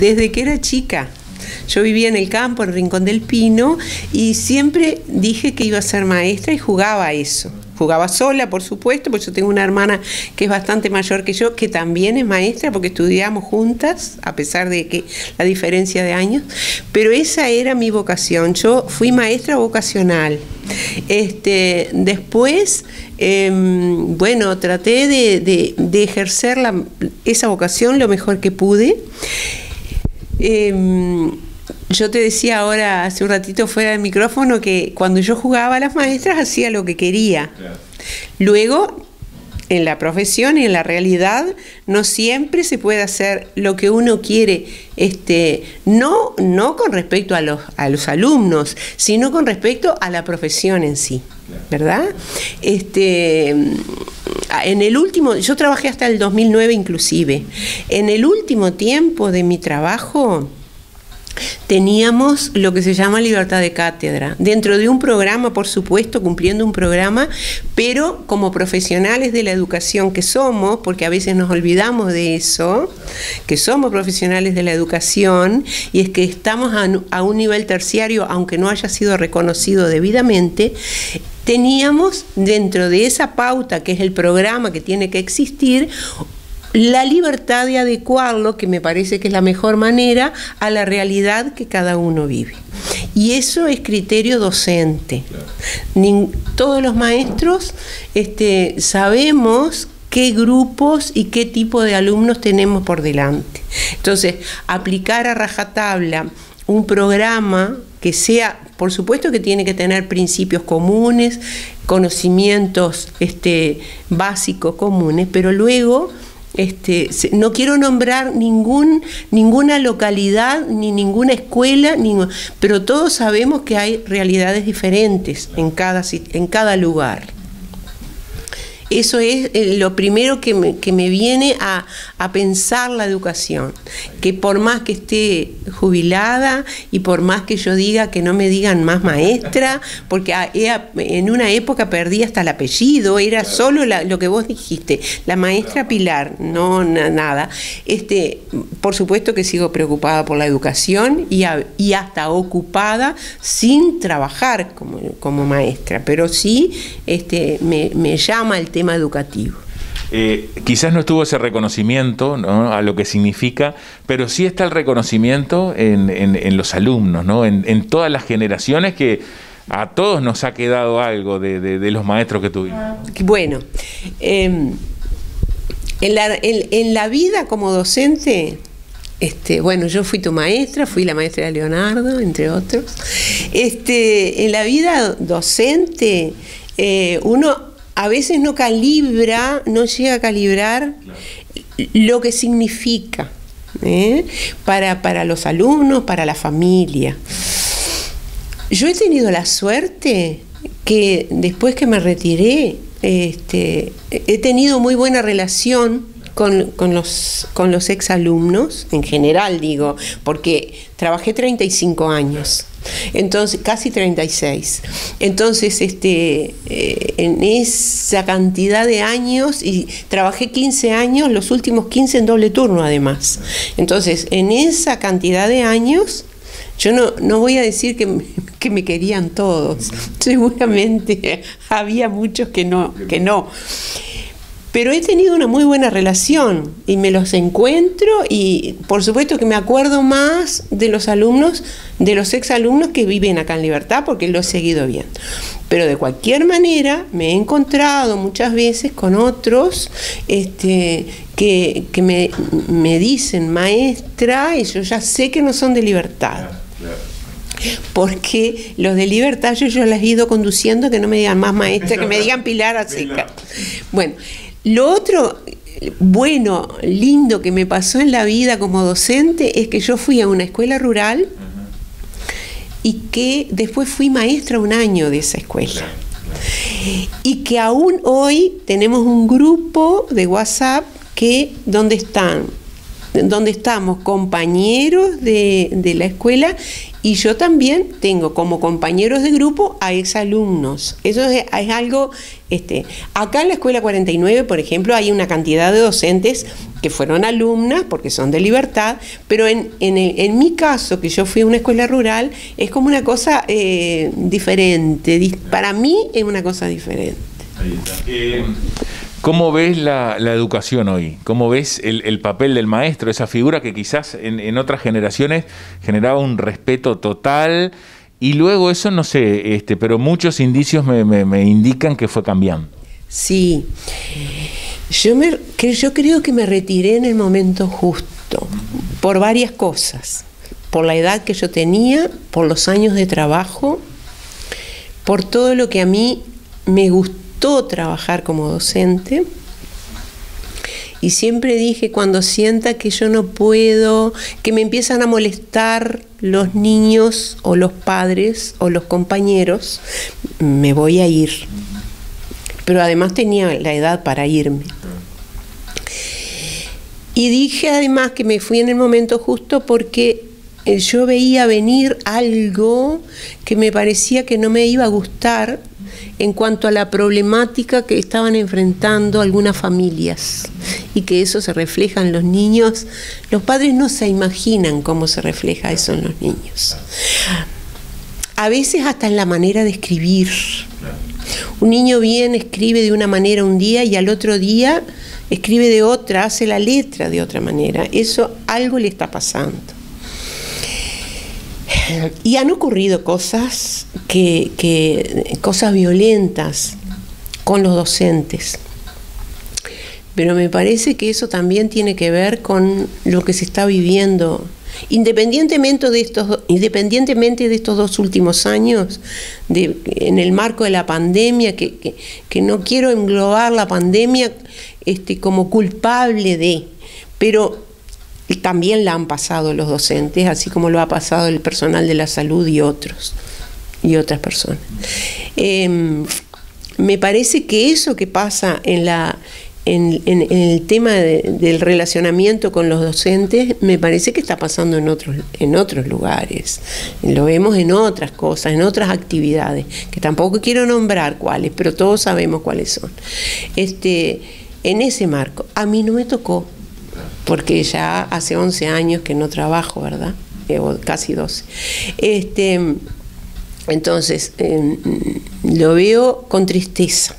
desde que era chica. Yo vivía en el campo, en Rincón del Pino, y siempre dije que iba a ser maestra y jugaba a eso. Jugaba sola, por supuesto, porque yo tengo una hermana que es bastante mayor que yo, que también es maestra, porque estudiamos juntas, a pesar de que la diferencia de años, pero esa era mi vocación. Yo fui maestra vocacional. Después, bueno, traté de ejercer esa vocación lo mejor que pude. Yo te decía ahora, hace un ratito fuera del micrófono, que cuando yo jugaba a las maestras hacía lo que quería. Claro. Luego, en la profesión y en la realidad, no siempre se puede hacer lo que uno quiere, no con respecto a los alumnos, sino con respecto a la profesión en sí, ¿verdad? En el último, yo trabajé hasta el 2009 inclusive. En el último tiempo de mi trabajo teníamos lo que se llama libertad de cátedra, dentro de un programa, por supuesto, cumpliendo un programa, pero como profesionales de la educación que somos, porque a veces nos olvidamos de eso, que somos profesionales de la educación, y es que estamos a un nivel terciario, aunque no haya sido reconocido debidamente. Teníamos dentro de esa pauta, que es el programa que tiene que existir, la libertad de adecuarlo, que me parece que es la mejor manera, a la realidad que cada uno vive. Y eso es criterio docente. Todos los maestros sabemos qué grupos y qué tipo de alumnos tenemos por delante. Entonces, aplicar a rajatabla un programa que sea, por supuesto que tiene que tener principios comunes, conocimientos básicos comunes, pero luego no quiero nombrar ninguna localidad ni ninguna escuela, pero todos sabemos que hay realidades diferentes en cada lugar. Eso es lo primero que me viene a pensar la educación, que por más que esté jubilada y por más que yo diga que no me digan más maestra, porque en una época perdí hasta el apellido, era solo lo que vos dijiste, la maestra Pilar, no nada. Por supuesto que sigo preocupada por la educación y hasta ocupada sin trabajar como maestra, pero sí me llama el tema educativo. Quizás no estuvo ese reconocimiento, ¿no?, a lo que significa, pero sí está el reconocimiento en los alumnos, ¿no?, en todas las generaciones, que a todos nos ha quedado algo de los maestros que tuvimos. Bueno, en la vida como docente, bueno, yo fui tu maestra, fui la maestra de Leonardo, entre otros. En la vida docente, uno a veces no llega a calibrar lo que significa para los alumnos, para la familia. Yo he tenido la suerte que después que me retiré, he tenido muy buena relación con los exalumnos, en general digo, porque trabajé 35 años. Entonces, casi 36. Entonces, en esa cantidad de años, y trabajé 15 años, los últimos 15 en doble turno además. Entonces, en esa cantidad de años, yo no voy a decir que me querían todos. Seguramente había muchos que no. Pero he tenido una muy buena relación y me los encuentro, y por supuesto que me acuerdo más de los alumnos, de los exalumnos que viven acá en Libertad, porque lo he seguido viendo. Pero de cualquier manera me he encontrado muchas veces con otros que me dicen maestra, y yo ya sé que no son de Libertad. Porque los de Libertad yo les he ido conduciendo, que no me digan más maestra, que me digan Pilar Aseca. Bueno, lo otro bueno, lindo que me pasó en la vida como docente es que yo fui a una escuela rural y que después fui maestra un año de esa escuela. Y que aún hoy tenemos un grupo de WhatsApp donde están donde estamos compañeros de la escuela, y yo también tengo como compañeros de grupo a exalumnos. Eso es algo, acá en la Escuela 49, por ejemplo, hay una cantidad de docentes que fueron alumnas porque son de Libertad, pero en mi caso, que yo fui a una escuela rural, es como una cosa diferente. Para mí es una cosa diferente. Ahí está. ¿Cómo ves la educación hoy? ¿Cómo ves el papel del maestro, esa figura que quizás en otras generaciones generaba un respeto total, y luego eso, no sé, pero muchos indicios me indican que fue cambiando? Sí, yo creo que me retiré en el momento justo, por varias cosas, por la edad que yo tenía, por los años de trabajo, por todo lo que a mí me gustó trabajar como docente, y siempre dije, cuando sienta que yo no puedo, que me empiezan a molestar los niños o los padres o los compañeros, me voy a ir. Pero además tenía la edad para irme. Y dije además que me fui en el momento justo porque yo veía venir algo que me parecía que no me iba a gustar en cuanto a la problemática que estaban enfrentando algunas familias, y que eso se refleja en los niños. Los padres no se imaginan cómo se refleja eso en los niños. A veces hasta en la manera de escribir. Un niño bien escribe de una manera un día y al otro día escribe de otra, hace la letra de otra manera. Eso algo le está pasando. Y han ocurrido cosas cosas violentas con los docentes. Pero me parece que eso también tiene que ver con lo que se está viviendo, independientemente de estos 2 últimos años, en el marco de la pandemia, que no quiero englobar la pandemia como culpable de, pero también la han pasado los docentes, así como lo ha pasado el personal de la salud y otras personas. Me parece que eso que pasa en el tema del relacionamiento con los docentes, me parece que está pasando en otros lugares. Lo vemos en otras cosas, en otras actividades, que tampoco quiero nombrar cuáles, pero todos sabemos cuáles son. En ese marco, a mí no me tocó, porque ya hace 11 años que no trabajo, ¿verdad? Casi 12. Entonces, lo veo con tristeza,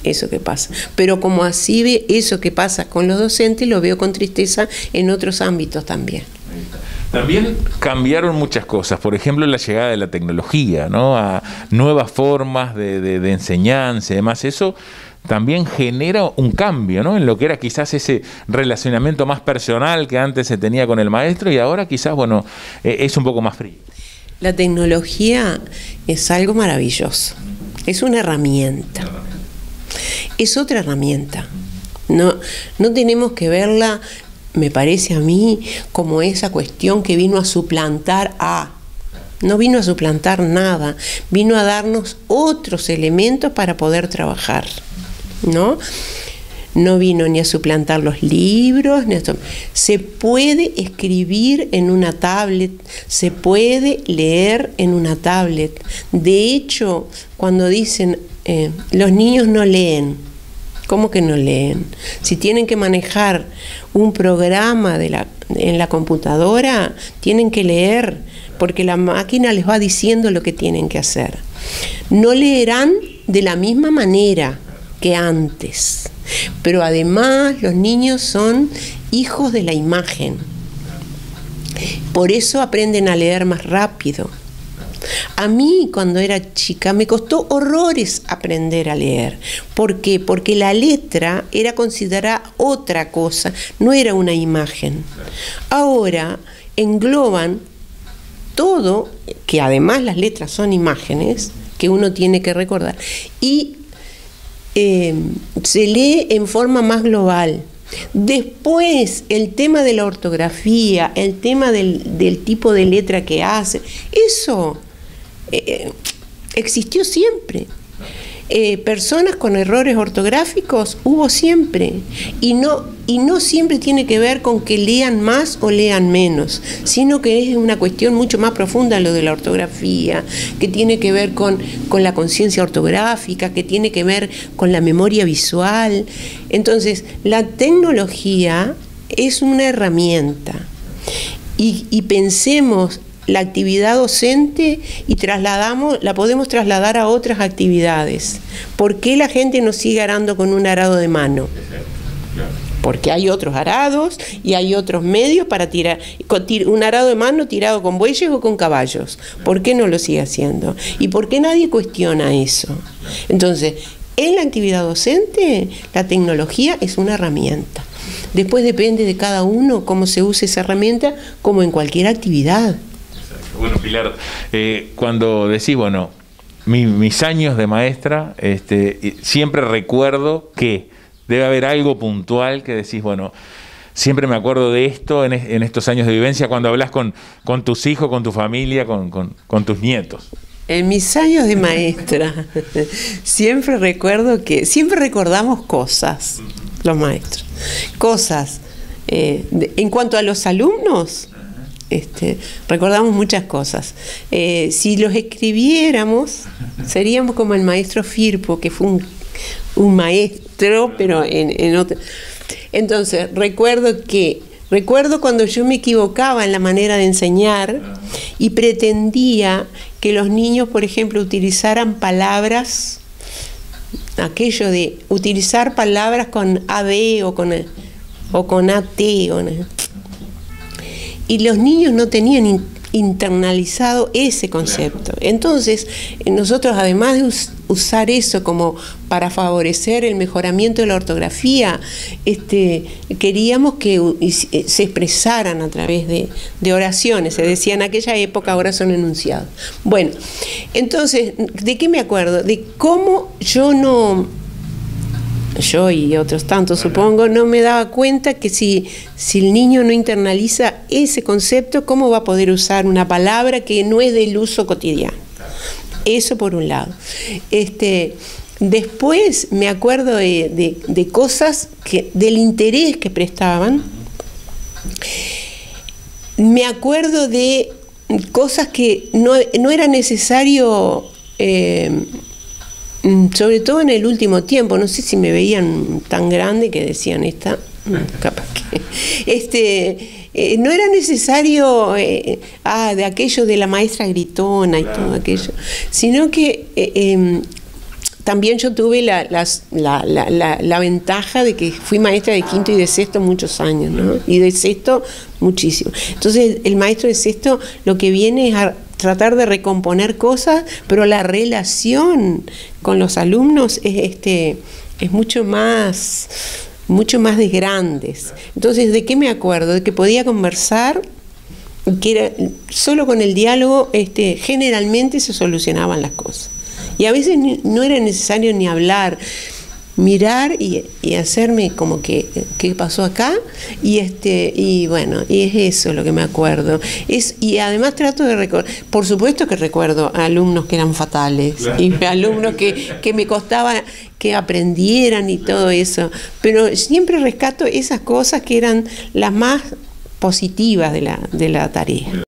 eso que pasa. Pero como así ve eso que pasa con los docentes, lo veo con tristeza en otros ámbitos también. También cambiaron muchas cosas, por ejemplo la llegada de la tecnología, ¿no? A nuevas formas de enseñanza y demás. Eso también genera un cambio, ¿no? En lo que era quizás ese relacionamiento más personal que antes se tenía con el maestro, y ahora quizás, es un poco más frío. La tecnología es algo maravilloso, es una herramienta, es otra herramienta. No tenemos que verla, me parece a mí, como esa cuestión que vino a suplantar no vino a suplantar nada, vino a darnos otros elementos para poder trabajar, ¿no? No vino ni a suplantar los libros, se puede escribir en una tablet, se puede leer en una tablet. De hecho, cuando dicen los niños no leen, ¿cómo que no leen? Si tienen que manejar un programa en la computadora, tienen que leer, porque la máquina les va diciendo lo que tienen que hacer. No leerán de la misma manera que antes, pero además los niños son hijos de la imagen. Por eso aprenden a leer más rápido. A mí, cuando era chica, me costó horrores aprender a leer. ¿Por qué? Porque la letra era considerada otra cosa, no era una imagen. Ahora engloban todo, que además las letras son imágenes, que uno tiene que recordar, y se lee en forma más global. Después, el tema de la ortografía, el tema del tipo de letra que hace, eso existió siempre. personas con errores ortográficos hubo siempre, y no siempre tiene que ver con que lean más o lean menos, sino que es una cuestión mucho más profunda lo de la ortografía, que tiene que ver con la conciencia ortográfica, que tiene que ver con la memoria visual. Entonces, la tecnología es una herramienta, y pensemos la actividad docente y la podemos trasladar a otras actividades. ¿Por qué la gente no sigue arando con un arado de mano? Porque hay otros arados y hay otros medios para tirar. Un arado de mano tirado con bueyes o con caballos. ¿Por qué no lo sigue haciendo? ¿Y por qué nadie cuestiona eso? Entonces, en la actividad docente, la tecnología es una herramienta. Después depende de cada uno cómo se use esa herramienta, como en cualquier actividad. Bueno, Pilar, cuando decís, bueno, mis años de maestra, siempre recuerdo que debe haber algo puntual que decís, bueno, siempre me acuerdo de esto en estos años de vivencia, cuando hablas con tus hijos, con tu familia, con tus nietos. En mis años de maestra, siempre recordamos cosas, los maestros. Cosas. En cuanto a los alumnos, recordamos muchas cosas. Si los escribiéramos, seríamos como el maestro Firpo, que fue un maestro, pero en otro. Entonces, recuerdo cuando yo me equivocaba en la manera de enseñar y pretendía que los niños, por ejemplo, utilizaran palabras, aquello de utilizar palabras con AB o con AT, y los niños no tenían internalizado ese concepto. Entonces, nosotros, además de usar eso como para favorecer el mejoramiento de la ortografía, queríamos que se expresaran a través de oraciones. Se decía en aquella época, ahora son enunciados. Bueno, entonces, ¿de qué me acuerdo? De cómo yo y otros tantos, supongo, no me daba cuenta que si el niño no internaliza ese concepto, ¿cómo va a poder usar una palabra que no es del uso cotidiano? Eso por un lado. Después me acuerdo de cosas del interés que prestaban. Me acuerdo de cosas que no era necesario, sobre todo en el último tiempo. No sé si me veían tan grande que decían capaz que no era necesario de aquello de la maestra gritona y todo aquello, sino que también yo tuve la ventaja de que fui maestra de quinto y de sexto muchos años, ¿no? Y de sexto muchísimo. Entonces el maestro de sexto lo que viene es a tratar de recomponer cosas, pero la relación con los alumnos es mucho más de grandes. Entonces, ¿de qué me acuerdo? De que podía conversar, que era solo con el diálogo, generalmente se solucionaban las cosas. Y a veces no era necesario ni hablar, mirar y hacerme como que ¿qué pasó acá? Y bueno, y es eso lo que me acuerdo. Y además trato de recordar, por supuesto que recuerdo a alumnos que eran fatales, y alumnos que me costaba que aprendieran y todo eso, pero siempre rescato esas cosas que eran las más positivas de la tarea.